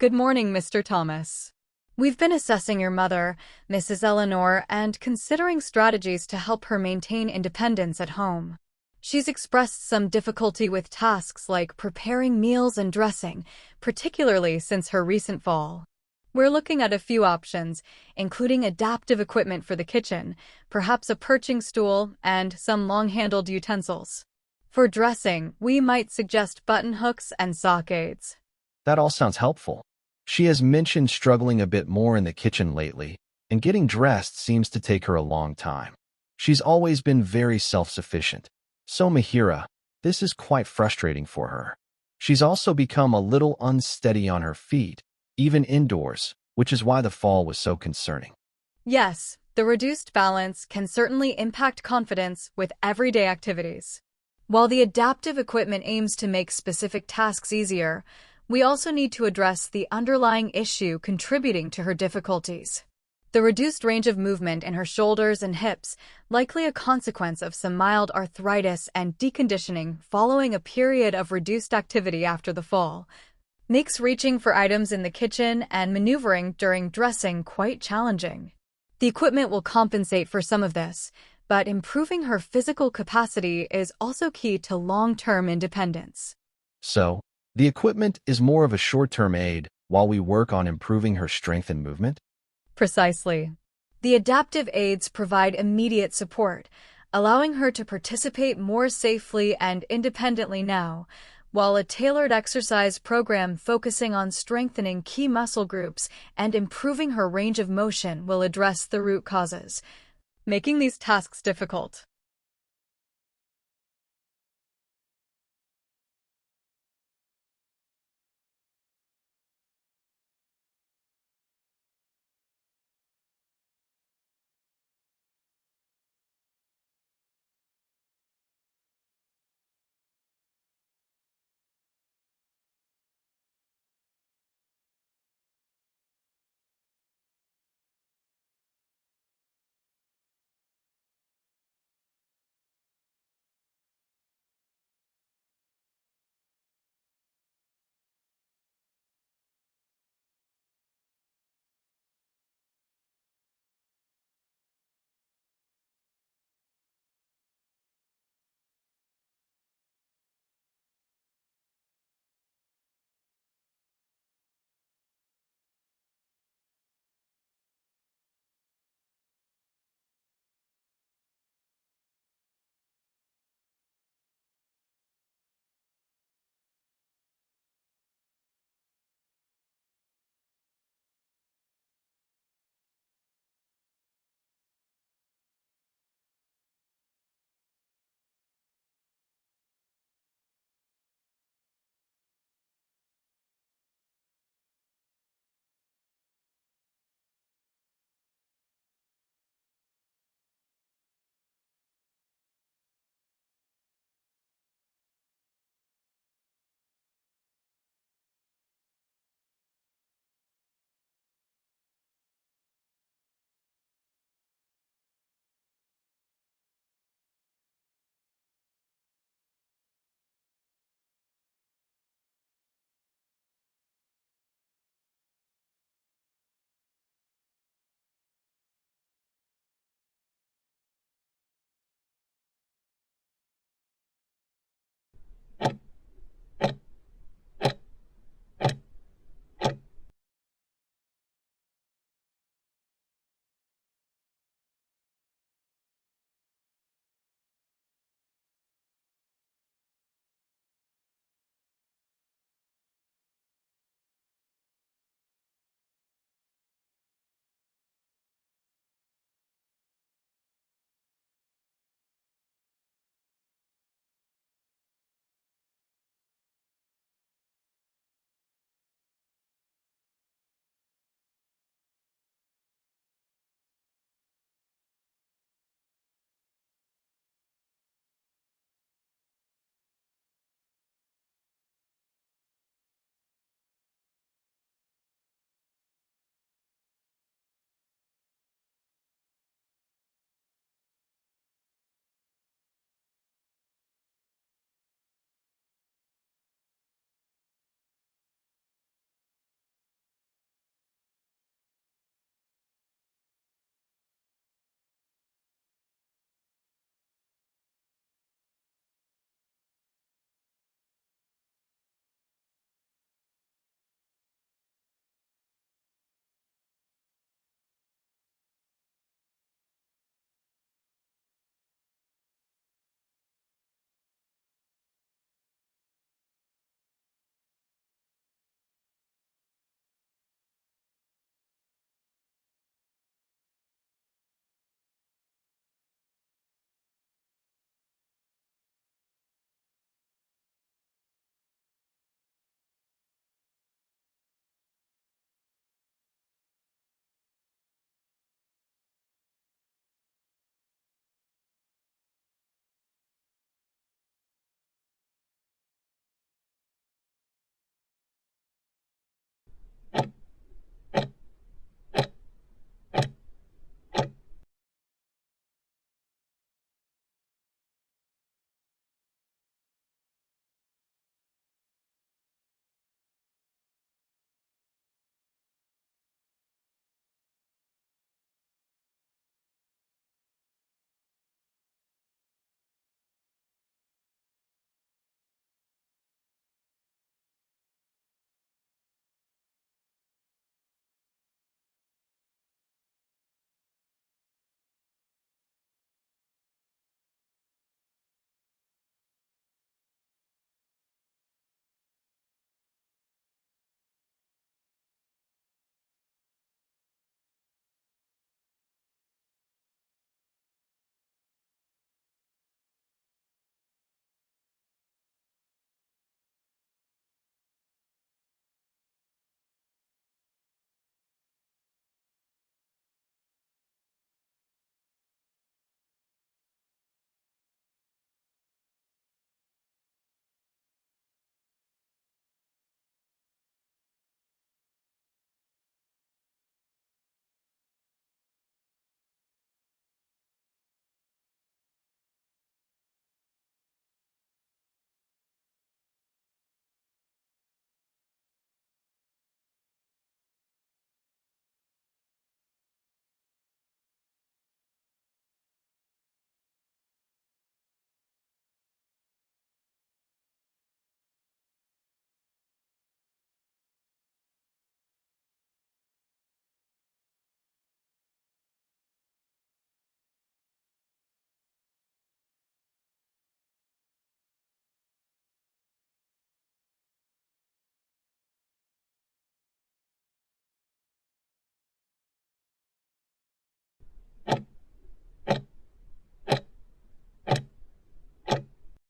Good morning, Mr. Thomas. We've been assessing your mother, Mrs. Eleanor, and considering strategies to help her maintain independence at home. She's expressed some difficulty with tasks like preparing meals and dressing, particularly since her recent fall. We're looking at a few options, including adaptive equipment for the kitchen, perhaps a perching stool, and some long-handled utensils. For dressing, we might suggest button hooks and sock aids. That all sounds helpful. She has mentioned struggling a bit more in the kitchen lately, and getting dressed seems to take her a long time. She's always been very self-sufficient. So Mihira, this is quite frustrating for her. She's also become a little unsteady on her feet, even indoors, which is why the fall was so concerning. Yes, the reduced balance can certainly impact confidence with everyday activities. While the adaptive equipment aims to make specific tasks easier, we also need to address the underlying issue contributing to her difficulties. The reduced range of movement in her shoulders and hips, likely a consequence of some mild arthritis and deconditioning following a period of reduced activity after the fall, makes reaching for items in the kitchen and maneuvering during dressing quite challenging. The equipment will compensate for some of this, but improving her physical capacity is also key to long-term independence. So, the equipment is more of a short-term aid while we work on improving her strength and movement? Precisely. The adaptive aids provide immediate support, allowing her to participate more safely and independently now, while a tailored exercise program focusing on strengthening key muscle groups and improving her range of motion will address the root causes, making these tasks difficult.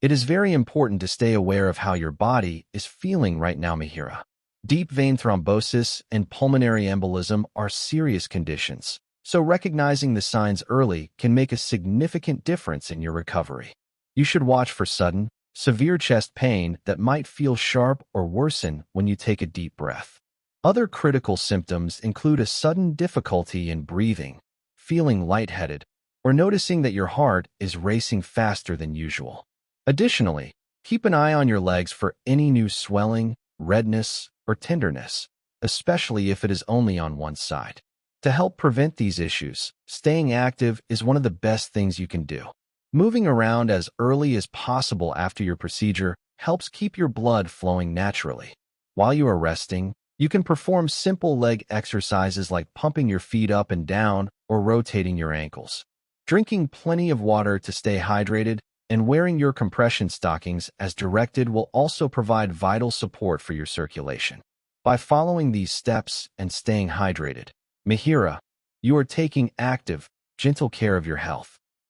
It is very important to stay aware of how your body is feeling right now, Mihira. Deep vein thrombosis and pulmonary embolism are serious conditions, so recognizing the signs early can make a significant difference in your recovery. You should watch for sudden, severe chest pain that might feel sharp or worsen when you take a deep breath. Other critical symptoms include a sudden difficulty in breathing, feeling lightheaded, or noticing that your heart is racing faster than usual. Additionally, keep an eye on your legs for any new swelling, redness, or tenderness, especially if it is only on one side. To help prevent these issues, staying active is one of the best things you can do. Moving around as early as possible after your procedure helps keep your blood flowing naturally. While you are resting, you can perform simple leg exercises like pumping your feet up and down or rotating your ankles. Drinking plenty of water to stay hydrated and wearing your compression stockings as directed will also provide vital support for your circulation. By following these steps and staying hydrated, Mihira, you are taking active, gentle care of your health.